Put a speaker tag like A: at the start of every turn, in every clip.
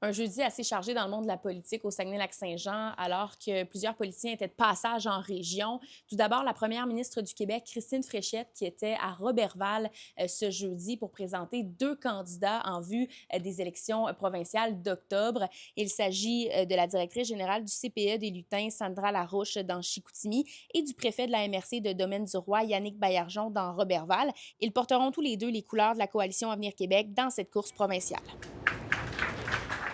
A: Un jeudi assez chargé dans le monde de la politique au Saguenay-Lac-Saint-Jean, alors que plusieurs politiciens étaient de passage en région. Tout d'abord, la première ministre du Québec, Christine Fréchette, qui était à Roberval ce jeudi pour présenter deux candidats en vue des élections provinciales d'octobre. Il s'agit de la directrice générale du CPE des Lutins, Sandra Larouche, dans Chicoutimi, et du préfet de la MRC de Domaine-du-Roi, Yannick Baillargeon, dans Roberval. Ils porteront tous les deux les couleurs de la coalition Avenir Québec dans cette course provinciale.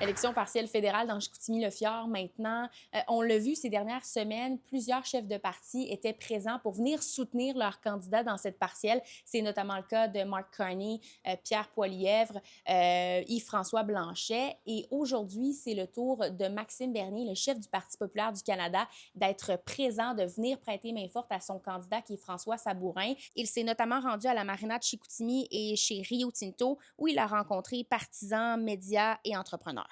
A: Élection partielle fédérale dans Chicoutimi-Le-Fjord maintenant. On l'a vu ces dernières semaines, plusieurs chefs de parti étaient présents pour venir soutenir leurs candidats dans cette partielle. C'est notamment le cas de Mark Carney, Pierre Poilièvre, Yves-François Blanchet. Et aujourd'hui, c'est le tour de Maxime Bernier, le chef du Parti populaire du Canada, d'être présent, de venir prêter main forte à son candidat qui est François Sabourin. Il s'est notamment rendu à la marina de Chicoutimi et chez Rio Tinto, où il a rencontré partisans, médias et entrepreneurs.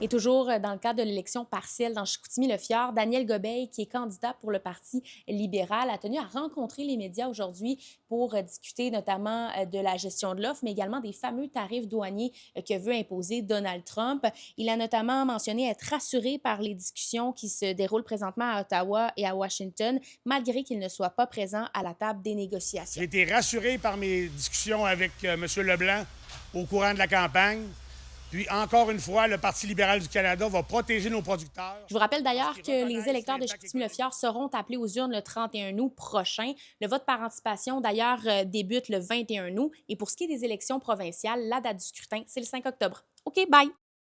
A: Et toujours dans le cadre de l'élection partielle dans Chicoutimi-Le-Fjord, Daniel Gobeil, qui est candidat pour le Parti libéral, a tenu à rencontrer les médias aujourd'hui pour discuter notamment de la gestion de l'offre, mais également des fameux tarifs douaniers que veut imposer Donald Trump. Il a notamment mentionné être rassuré par les discussions qui se déroulent présentement à Ottawa et à Washington, malgré qu'il ne soit pas présent à la table des négociations.
B: J'ai été rassuré par mes discussions avec M. Leblanc au courant de la campagne. Puis, encore une fois, le Parti libéral du Canada va protéger nos producteurs.
A: Je vous rappelle d'ailleurs que les électeurs de Chicoutimi-Le-Fjord seront appelés aux urnes le 31 août prochain. Le vote par anticipation, d'ailleurs, débute le 21 août. Et pour ce qui est des élections provinciales, la date du scrutin, c'est le 5 octobre. OK, bye!